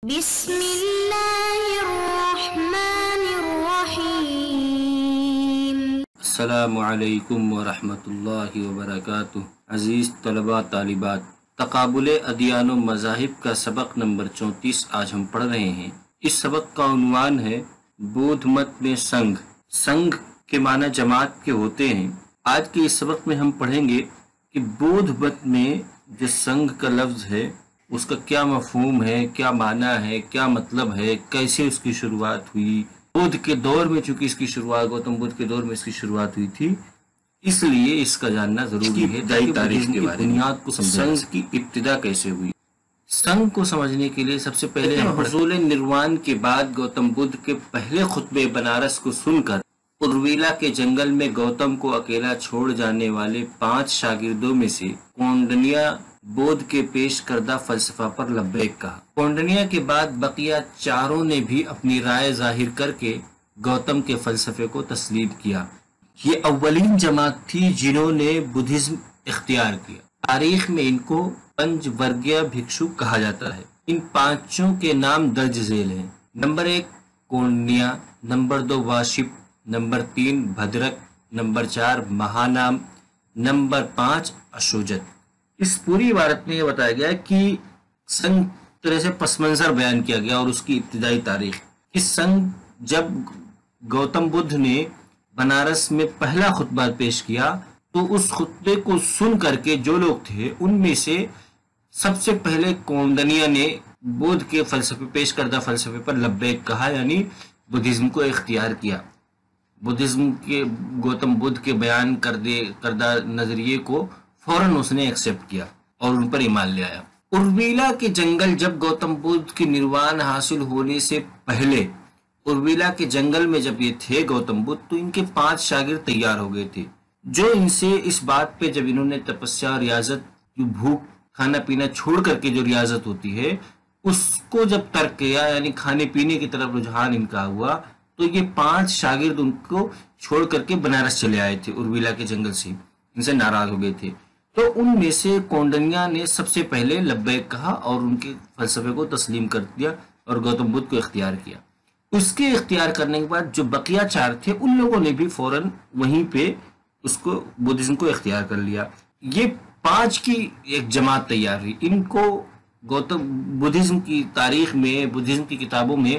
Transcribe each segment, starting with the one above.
بسم اللہ الرحمن الرحیم۔ السلام علیکم ورحمۃ اللہ وبرکاتہ۔ عزیز طلباء طالبات، تقابل ادیان و مذاہب کا سبق نمبر 34 آج ہم پڑھ رہے ہیں۔ اس سبق کا عنوان ہے بودھ مت میں سنگھ۔ سنگھ کے معنی جماعت کے ہوتے ہیں۔ آج کے اس سبق میں ہم پڑھیں گے کہ بودھ مت میں جو سنگھ کا لفظ ہے اس کا کیا مفہوم ہے، کیا معنی ہے، کیا مطلب ہے، کیسے اس کی شروعات ہوئی۔ بدھ کے دور میں چونکہ اس کی شروعات گوتم بدھ کے دور میں اس کی شروعات ہوئی تھی، اس لیے اس کا جاننا ضروری ہے تاکہ تاریخ کی بنیاد کو سمجھیں۔ سنگھ کی ابتدا کیسے ہوئی؟ سنگھ کو سمجھنے کے لیے سب سے پہلے حصول نروان کے بعد گوتم بدھ کے پہلے خطبے بنارس کو سن کر ارویلا کے جنگل میں گوتم کو اکیلا چھوڑ جانے والے 5 شاگردوں میں سے کونڈنیا بودھ کے پیش کردہ فلسفہ پر لبیک کہا۔ کونڈنیا کے بعد بقیہ چاروں نے بھی اپنی رائے ظاہر کر کے گوتم کے فلسفے کو تسلیم کیا۔ یہ اولین جماعت تھی جنہوں نے بدھزم اختیار کیا۔ تاریخ میں ان کو پنج ورگیہ بھکشو کہا جاتا ہے۔ ان 5 کے نام درج ذیل ہیں۔ Number 1 Kaundinya, number 2 Vashpa, number 3 Bhadrika, number 4 Mahanama, number 5 Ashvajit. اس پوری عبارت میں یہ بتایا گیا کہ سنگھ طرح سے پس منظر بیان کیا گیا اور اس کی ابتدائی تاریخ۔ اس سنگھ جب گوتم بدھ نے بنارس میں پہلا خطبہ پیش کیا تو اس خطبے کو سن کر کے جو لوگ تھے ان میں سے سب سے پہلے کونڈنیا نے بدھ کے فلسفے پیش کردہ فلسفے پر لبیک کہا، یعنی بدھزم کو اختیار کیا۔ بدھزم کے گوتم بدھ کے بیان کردہ نظریے کو فوراً اس نے ایکسپٹ کیا اور ان پر ایمان لے آیا۔ ارویلا کے جنگل جب گوتم بدھ کی نروان حاصل ہونے سے پہلے ارویلا کے جنگل میں جب یہ تھے گوتم بدھ تو ان کے 5 شاگرد تیار ہو گئے تھے جو ان سے اس بات پہ جب انہوں نے تپسیا اور ریاضت، جو بھوک کھانا پینا چھوڑ کر کے جو ریاضت ہوتی ہے اس کو جب ترک کیا، یعنی کھانے پینے کی طرف رجحان ان کا ہوا، تو یہ 5 شاگرد ان کو چھوڑ کر کے بنارس چلے آئے تھے ارویلا کے جنگل سے، ان سے ناراض ہو گئے تھے۔ تو ان میں سے کونڈنیا نے سب سے پہلے لبیک کہا اور ان کے فلسفے کو تسلیم کر دیا اور گوتم بدھ کو اختیار کیا۔ اس کے اختیار کرنے کے بعد جو بقیہ 4 تھے ان لوگوں نے بھی فوراً وہیں پہ اس کو بدھزم کو اختیار کر لیا۔ یہ 5 کی ایک جماعت تیار ہوئی۔ ان کو گوتم بدھزم کی تاریخ میں، بدھزم کی کتابوں میں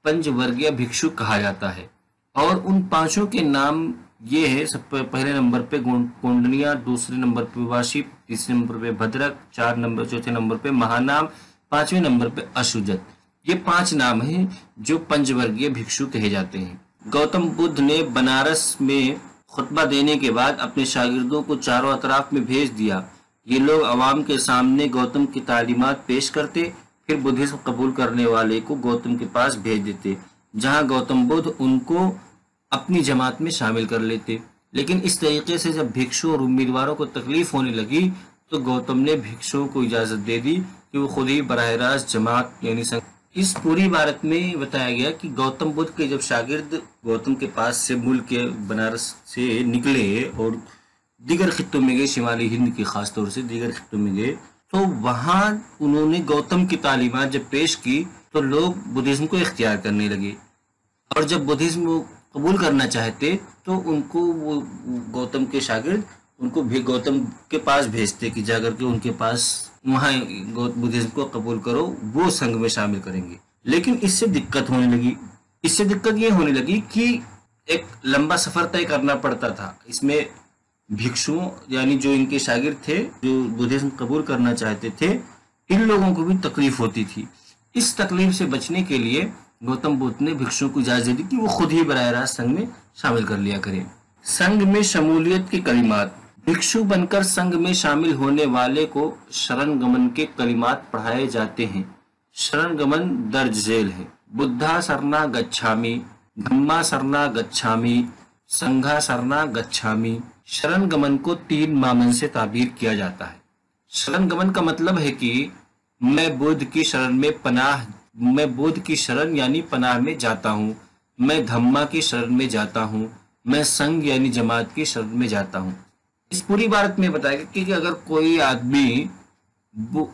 پنج ورگیہ بھکشو کہا جاتا ہے، اور ان 5 کے نام یہ ہے: سب پہلے نمبر پہ کونڈنیا، دوسرے نمبر پہ واشپ، تیسرے نمبر پہ بھدرک، چوتھے نمبر پہ مہانام، 5ویں نمبر پہ اشوجت۔ یہ 5 نام ہیں جو پنج ورگیہ بھکشو کہے جاتے ہیں۔ گوتم بدھ نے بنارس میں خطبہ دینے کے بعد اپنے شاگردوں کو چاروں اطراف میں بھیج دیا۔ یہ لوگ عوام کے سامنے گوتم کی تعلیمات پیش کرتے، پھر بدھزم قبول کرنے والے کو گوتم کے پاس بھیج دیتے، جہاں گوتم بدھ ان کو اپنی جماعت میں شامل کر لیتے۔ لیکن اس طریقے سے جب بھکشو اور امیدواروں کو تکلیف ہونے لگی تو گوتم نے بھکشوؤں کو اجازت دے دی کہ وہ خود ہی براہ راست جماعت یعنی سنگھ۔ اس پوری عبارت میں بتایا گیا کہ گوتم بدھ کے جب شاگرد گوتم کے پاس سے ملک کے بنارس سے نکلے اور دیگر خطوں میں گئے، شمالی ہند کی خاص طور سے دیگر خطوں میں گئے، تو وہاں انہوں نے گوتم کی تعلیمات جب پیش کی تو لوگ بدھزم کو اختیار کرنے لگے، اور جب بدھزم قبول کرنا چاہتے تو ان کو وہ گوتم کے شاگرد ان کو بھی گوتم کے پاس بھیجتے کہ جا کر کے ان کے پاس وہاں بدھزم کو قبول کرو، وہ سنگھ میں شامل کریں گے۔ لیکن اس سے دقت ہونے لگی۔ اس سے دقت یہ ہونے لگی کہ ایک لمبا سفر طے کرنا پڑتا تھا۔ اس میں بھکشوؤں یعنی جو ان کے شاگرد تھے جو بدھزم قبول کرنا چاہتے تھے، ان لوگوں کو بھی تکلیف ہوتی تھی۔ اس تکلیف سے بچنے کے لیے گوتم بدھ نے بھکشوؤں کو اجازت دی کہ وہ خود ہی براہ راست سنگھ میں شامل کر لیا کریں۔ سنگھ میں شمولیت کے کلمات۔ بھکشو بن کر سنگھ میں شامل ہونے والے کو شرن گمن کے کلمات پڑھائے جاتے ہیں۔ شرن گمن درج ذیل ہے: بدھا سرنا گچھامی، دھما سرنا گچھامی، سنگھا سرنا گچھامی۔ شرن گمن کو 3 مامن سے تعبیر کیا جاتا ہے۔ شرن گمن کا مطلب ہے کہ میں بدھ کی شرن یعنی پناہ میں جاتا ہوں، میں دھما کی شرن میں جاتا ہوں، میں سنگھ یعنی جماعت کی شرن میں جاتا ہوں۔ اس پوری عبارت میں بتایا گیا کہ اگر کوئی آدمی وہ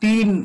3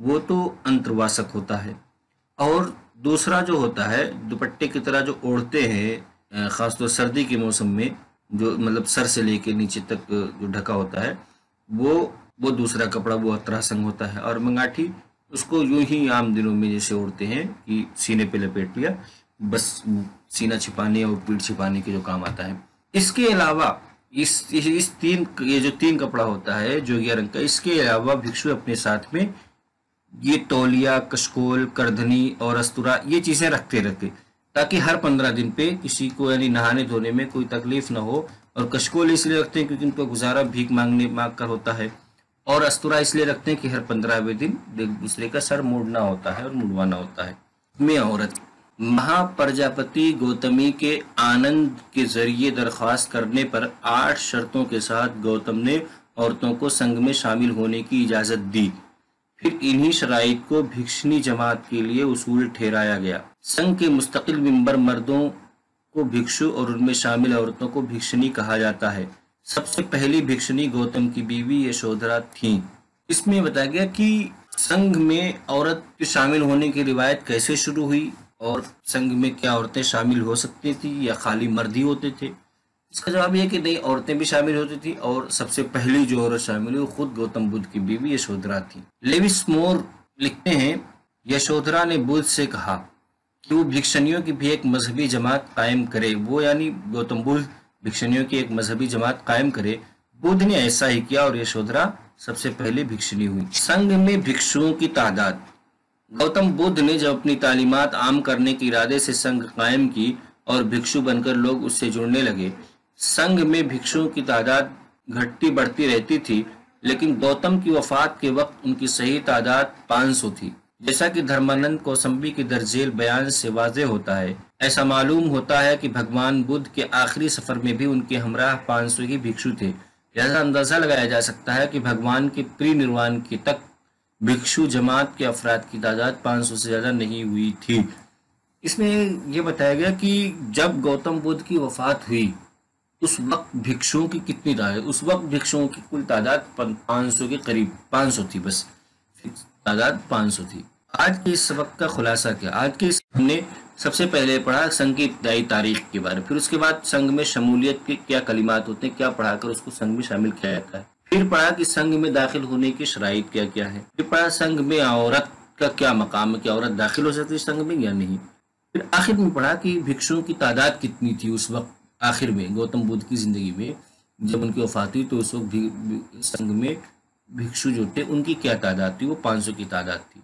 وہ تو انترواسک ہوتا ہے، اور دوسرا جو ہوتا ہے دوپٹے کی طرح جو اوڑھتے ہیں خاص طور سردی کے موسم میں، جو مطلب سر سے لے کے نیچے تک جو ڈھکا ہوتا ہے، وہ دوسرا کپڑا وہ اتراسنگ ہوتا ہے، اور منگاٹھی اس کو یوں ہی عام دنوں میں جیسے اوڑھتے ہیں کہ سینے پہ لپیٹ لیا، بس سینہ چھپانے اور پیٹھ چھپانے کے جو کام آتا ہے۔ اس کے علاوہ یہ جو تین کپڑا ہوتا ہے جوگیا رنگ کا، اس کے علاوہ بھکشو اپنے ساتھ میں یہ تولیہ، کشکول، کردھنی اور استورا یہ چیزیں رکھتے تاکہ ہر 15 دن پہ کسی کو یعنی نہانے دھونے میں کوئی تکلیف نہ ہو۔ اور کشکول اس لیے رکھتے ہیں کیونکہ ان کو گزارا بھیک مانگ کر ہوتا ہے، اور استورا اس لیے رکھتے ہیں کہ ہر 15ویں دن ایک دوسرے کا سر موڑنا ہوتا ہے اور مڑوانا ہوتا ہے۔ میں عورت مہا پرجاپتی گوتمی کے آنند کے ذریعے درخواست کرنے پر 8 شرطوں کے ساتھ گوتم نے عورتوں کو سنگھ میں شامل ہونے کی اجازت دی۔ پھر انہی شرائط کو بھکشنی جماعت کے لیے اصول ٹھہرایا گیا۔ سنگھ کے مستقل ممبر مردوں کو بھکشو اور ان میں شامل عورتوں کو بھکشنی کہا جاتا ہے۔ سب سے پہلی بھکشنی گوتم کی بیوی یشودھرا تھیں۔ اس میں بتایا گیا کہ سنگھ میں عورت کے شامل ہونے کی روایت کیسے شروع ہوئی، اور سنگھ میں کیا عورتیں شامل ہو سکتی تھیں یا خالی مرد ہی ہوتے تھے؟ اس کا جواب یہ کہ نہیں، عورتیں بھی شامل ہوتی تھی، اور سب سے پہلی جو عورت شامل ہوئی خود گوتم بدھ کی بیوی یشودھرا تھی۔ لیوس مور لکھتے ہیں یشودھرا نے بدھ سے کہا کہ وہ بھکشنیوں کی بھی ایک مذہبی جماعت قائم کرے، وہ یعنی گوتم بدھ بھکشنیوں کی ایک مذہبی جماعت قائم کرے۔ بدھ نے ایسا ہی کیا اور یشودھرا سب سے پہلے بھکشنی ہوئی۔ سنگھ میں بھکشوؤں کی تعداد۔ گوتم بدھ نے جب اپنی تعلیمات عام کرنے کے ارادے سے سنگھ قائم کی اور بھکشو بن کر لوگ اس سے جڑنے لگے، سنگھ میں بھکشوؤں کی تعداد گھٹتی بڑھتی رہتی تھی، لیکن گوتم کی وفات کے وقت ان کی صحیح تعداد 500 تھی۔ جیسا کہ دھرمانند کوسمبی کے درج ذیل بیان سے واضح ہوتا ہے، ایسا معلوم ہوتا ہے کہ بھگوان بدھ کے آخری سفر میں بھی ان کے ہمراہ 500 ہی بھکشو تھے، لہذا اندازہ لگایا جا سکتا ہے کہ بھگوان کے پری نروان کے تک بھکشو جماعت کے افراد کی تعداد 500 سے زیادہ نہیں ہوئی تھی۔ اس میں یہ بتایا گیا کہ جب گوتم بدھ کی وفات ہوئی اس وقت بھکشوؤں کی کتنی تعداد، اس وقت بھکشوؤں کی کل تعداد 500 کے قریب 500 تھی، بس تعداد 500 تھی۔ آج کے اس سبق کا خلاصہ کیا؟ آج کے اس ہم نے سب سے پہلے پڑھا سنگھ کی ابتدائی تاریخ کے بارے، پھر اس کے بعد سنگھ میں شمولیت کے کیا کلمات ہوتے ہیں، کیا پڑھا کر اس کو سنگھ میں شامل کیا جاتا ہے، پھر پڑھا کہ سنگھ میں داخل ہونے کی شرائط کیا کیا ہے، پھر پڑھا سنگھ میں عورت کا کیا مقام ہے، کہ عورت داخل ہو سکتی ہے سنگھ میں یا نہیں، پھر آخر میں پڑھا کہ بھکشوؤں کی تعداد کتنی تھی اس وقت آخر میں گوتم بدھ کی زندگی میں جب ان کی وفات ہوئی، تو اس وقت سنگھ میں بھکشو جو تھے ان کی کیا تعداد تھی، وہ 500 کی تعداد تھی۔